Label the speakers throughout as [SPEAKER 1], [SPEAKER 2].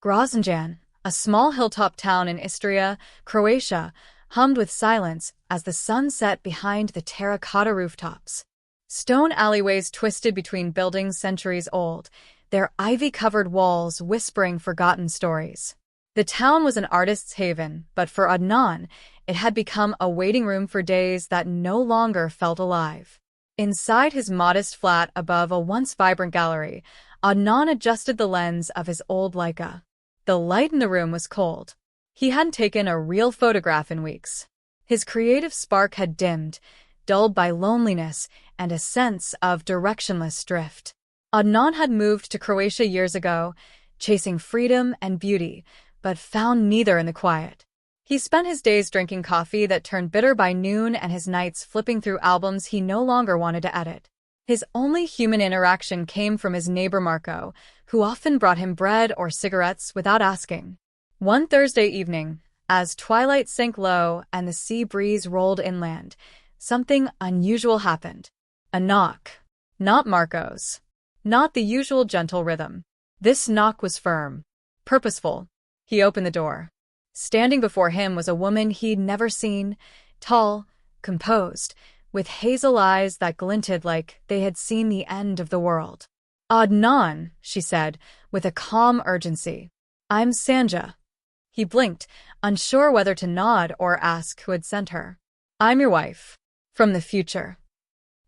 [SPEAKER 1] Grozanjan, a small hilltop town in Istria, Croatia, hummed with silence as the sun set behind the terracotta rooftops. Stone alleyways twisted between buildings centuries old, their ivy-covered walls whispering forgotten stories. The town was an artist's haven, but for Adnan, it had become a waiting room for days that no longer felt alive. Inside his modest flat above a once vibrant gallery, Adnan adjusted the lens of his old Leica. The light in the room was cold. He hadn't taken a real photograph in weeks. His creative spark had dimmed, dulled by loneliness and a sense of directionless drift. Adnan had moved to Croatia years ago, chasing freedom and beauty, but found neither in the quiet. He spent his days drinking coffee that turned bitter by noon and his nights flipping through albums he no longer wanted to edit. His only human interaction came from his neighbor Marco, who often brought him bread or cigarettes without asking. One Thursday evening, as twilight sank low and the sea breeze rolled inland, something unusual happened. A knock. Not Marco's. Not the usual gentle rhythm. This knock was firm. Purposeful. He opened the door. Standing before him was a woman he'd never seen, tall, composed, with hazel eyes that glinted like they had seen the end of the world. "Adnan," she said, with a calm urgency. "I'm Sanja." He blinked, unsure whether to nod or ask who had sent her. "I'm your wife. From the future."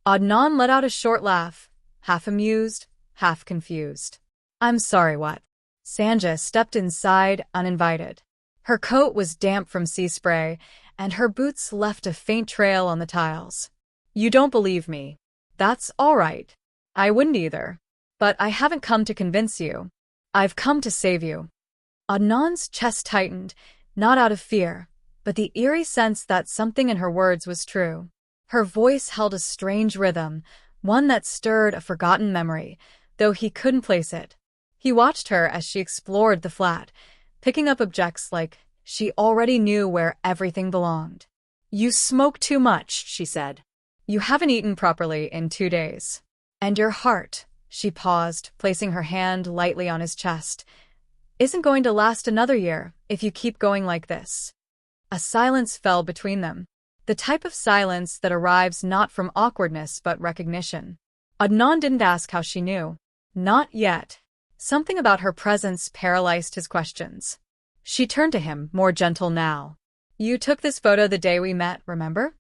[SPEAKER 1] Adnan let out a short laugh, half amused, half confused. "I'm sorry, what?" Sanja stepped inside, uninvited. Her coat was damp from sea spray, and her boots left a faint trail on the tiles. "You don't believe me. That's all right. I wouldn't either. But I haven't come to convince you. I've come to save you." Adnan's chest tightened, not out of fear, but the eerie sense that something in her words was true. Her voice held a strange rhythm, one that stirred a forgotten memory, though he couldn't place it. He watched her as she explored the flat, picking up objects like she already knew where everything belonged. "You smoke too much," she said. "You haven't eaten properly in 2 days. And your heart," she paused, placing her hand lightly on his chest, "isn't going to last another year if you keep going like this." A silence fell between them, the type of silence that arrives not from awkwardness but recognition. Adnan didn't ask how she knew. Not yet. Something about her presence paralyzed his questions. She turned to him, more gentle now. "You took this photo the day we met, remember?"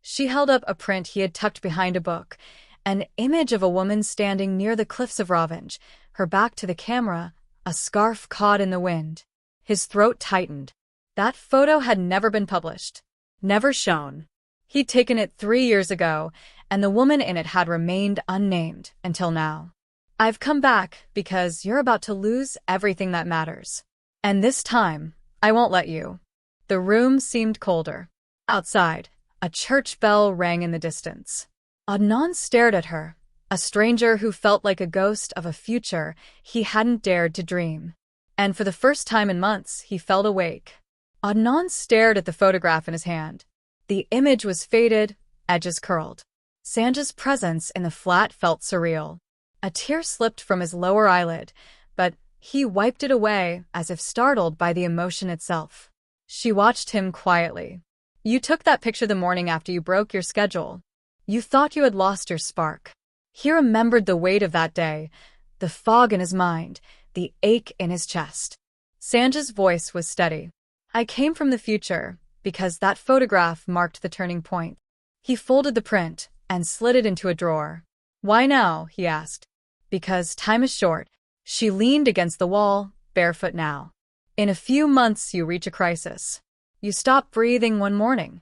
[SPEAKER 1] She held up a print he had tucked behind a book, an image of a woman standing near the cliffs of Ravenj, her back to the camera, a scarf caught in the wind. His throat tightened. That photo had never been published. Never shown. He'd taken it 3 years ago, and the woman in it had remained unnamed until now. "I've come back because you're about to lose everything that matters. And this time, I won't let you." The room seemed colder. Outside, a church bell rang in the distance. Adnan stared at her, a stranger who felt like a ghost of a future he hadn't dared to dream. And for the first time in months, he felt awake. Adnan stared at the photograph in his hand. The image was faded, edges curled. Sanja's presence in the flat felt surreal. A tear slipped from his lower eyelid, but he wiped it away as if startled by the emotion itself. She watched him quietly. "You took that picture the morning after you broke your schedule. You thought you had lost your spark." He remembered the weight of that day, the fog in his mind, the ache in his chest. Sanja's voice was steady. "I came from the future because that photograph marked the turning point." He folded the print and slid it into a drawer. "Why now?" he asked. "Because time is short." She leaned against the wall, barefoot now. "In a few months you reach a crisis. You stop breathing one morning."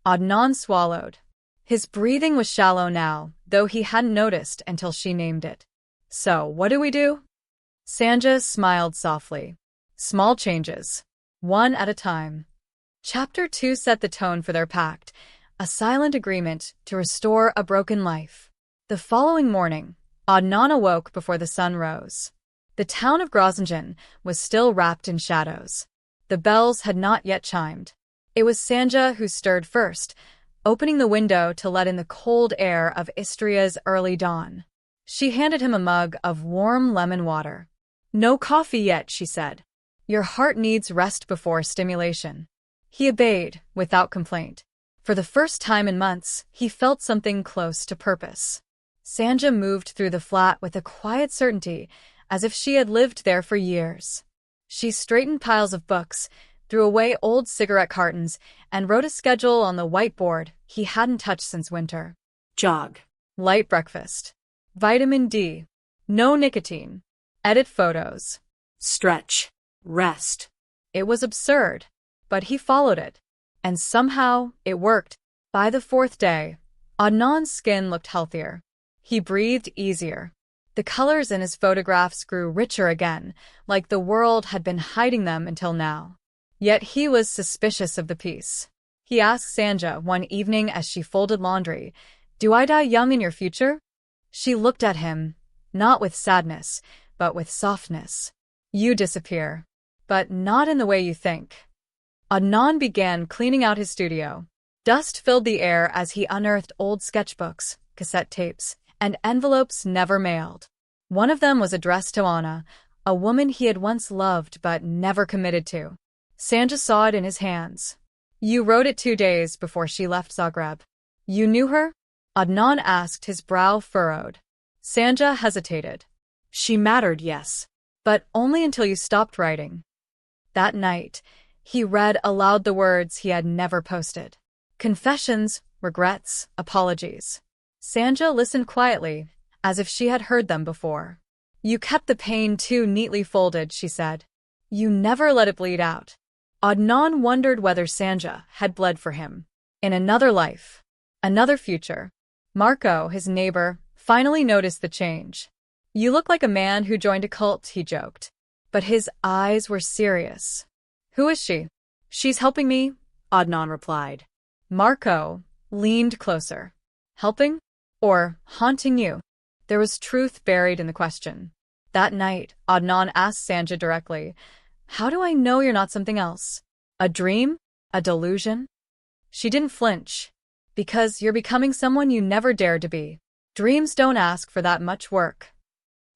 [SPEAKER 1] Adnan swallowed. His breathing was shallow now, though he hadn't noticed until she named it. "So, what do we do?" Sanja smiled softly. "Small changes. One at a time." Chapter 2 set the tone for their pact, a silent agreement to restore a broken life. The following morning, Adnan awoke before the sun rose. The town of Grozanjan was still wrapped in shadows. The bells had not yet chimed. It was Sanja who stirred first, opening the window to let in the cold air of Istria's early dawn. She handed him a mug of warm lemon water. No coffee yet, she said. Your heart needs rest before stimulation. He obeyed, without complaint. For the first time in months, he felt something close to purpose. Sanja moved through the flat with a quiet certainty, as if she had lived there for years. She straightened piles of books, threw away old cigarette cartons, and wrote a schedule on the whiteboard he hadn't touched since winter.
[SPEAKER 2] Jog.
[SPEAKER 1] Light breakfast. Vitamin D. No nicotine. Edit photos.
[SPEAKER 2] Stretch. Rest.
[SPEAKER 1] It was absurd, but he followed it. And somehow, it worked. By the fourth day, Adnan's skin looked healthier. He breathed easier. The colors in his photographs grew richer again, like the world had been hiding them until now. Yet he was suspicious of the peace. He asked Sanja one evening as she folded laundry, "Do I die young in your future?" She looked at him, not with sadness, but with softness. "You disappear, but not in the way you think." Adnan began cleaning out his studio. Dust filled the air as he unearthed old sketchbooks, cassette tapes, and envelopes never mailed. One of them was addressed to Anna, a woman he had once loved but never committed to. Sanja saw it in his hands. "You wrote it 2 days before she left Zagreb. You knew her?" Adnan asked, his brow furrowed. Sanja hesitated. "She mattered, yes. But only until you stopped writing." That night, he read aloud the words he had never posted. Confessions, regrets, apologies. Sanja listened quietly, as if she had heard them before. "You kept the pain too neatly folded," she said. "You never let it bleed out." Adnan wondered whether Sanja had bled for him. In another life, another future. Marco, his neighbor, finally noticed the change. "You look like a man who joined a cult," he joked. But his eyes were serious. "Who is she?" "She's helping me," Adnan replied. Marco leaned closer. "Helping? Or haunting you?" There was truth buried in the question. That night, Adnan asked Sanja directly, "How do I know you're not something else? A dream? A delusion?" She didn't flinch. "Because you're becoming someone you never dared to be. Dreams don't ask for that much work."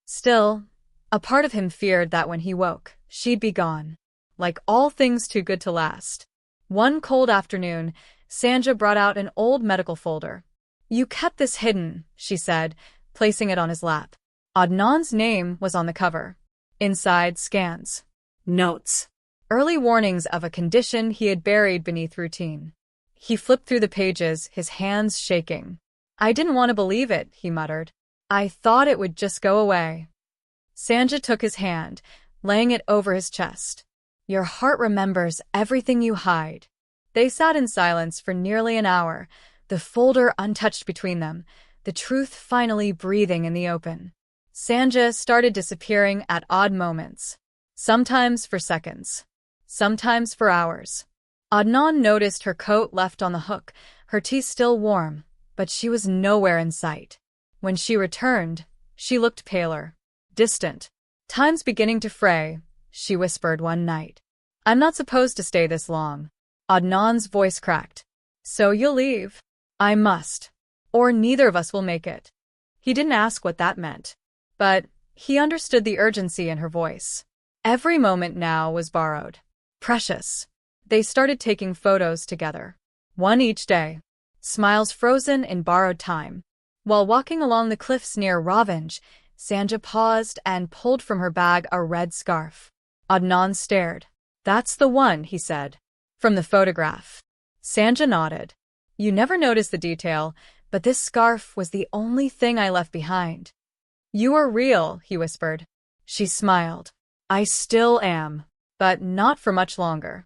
[SPEAKER 1] Still, a part of him feared that when he woke, she'd be gone. Like all things too good to last. One cold afternoon, Sanja brought out an old medical folder. "You kept this hidden," she said, placing it on his lap. Adnan's name was on the cover. Inside, scans. Notes. Early warnings of a condition he had buried beneath routine. He flipped through the pages, his hands shaking. "I didn't want to believe it," he muttered. "I thought it would just go away." Sanja took his hand, laying it over his chest. "Your heart remembers everything you hide." They sat in silence for nearly an hour, the folder untouched between them, the truth finally breathing in the open. Sanja started disappearing at odd moments. Sometimes for seconds. Sometimes for hours. Adnan noticed her coat left on the hook, her tea still warm, but she was nowhere in sight. When she returned, she looked paler, distant. "Time's beginning to fray," she whispered one night. "I'm not supposed to stay this long." Adnan's voice cracked. "So you'll leave?" "I must. Or neither of us will make it." He didn't ask what that meant. But he understood the urgency in her voice. Every moment now was borrowed. Precious. They started taking photos together. One each day. Smiles frozen in borrowed time. While walking along the cliffs near Ravanj, Sanja paused and pulled from her bag a red scarf. Adnan stared. "That's the one," he said. "From the photograph." Sanja nodded. "You never noticed the detail, but this scarf was the only thing I left behind." "You are real," he whispered. She smiled. "I still am, but not for much longer."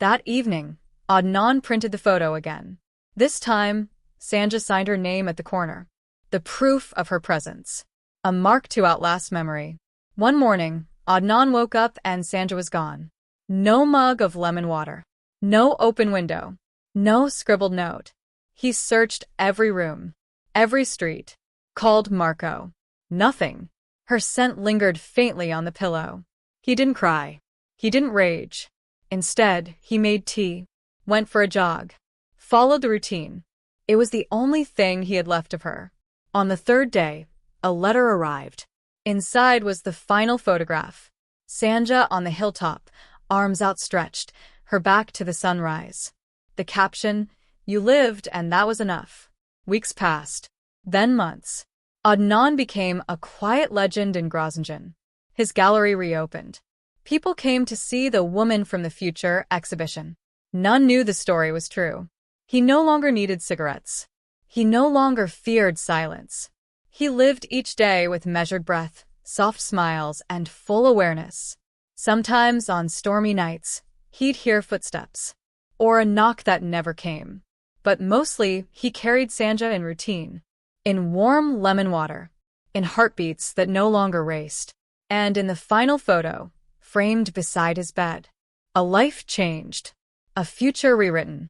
[SPEAKER 1] That evening, Adnan printed the photo again. This time, Sanja signed her name at the corner. The proof of her presence. A mark to outlast memory. One morning, Adnan woke up and Sanja was gone. No mug of lemon water. No open window. No scribbled note. He searched every room, every street. Called Marco. Nothing. Her scent lingered faintly on the pillow. He didn't cry. He didn't rage. Instead, he made tea, went for a jog, followed the routine. It was the only thing he had left of her. On the third day, a letter arrived. Inside was the final photograph. Sanja on the hilltop, arms outstretched, her back to the sunrise. The caption, "You lived and that was enough." Weeks passed. Then months. Adnan became a quiet legend in Grozningen. His gallery reopened. People came to see the Woman from the Future exhibition. None knew the story was true. He no longer needed cigarettes. He no longer feared silence. He lived each day with measured breath, soft smiles, and full awareness. Sometimes, on stormy nights, he'd hear footsteps, or a knock that never came. But mostly, he carried Sanja in routine, in warm lemon water, in heartbeats that no longer raced, and in the final photo, framed beside his bed. A life changed, a future rewritten.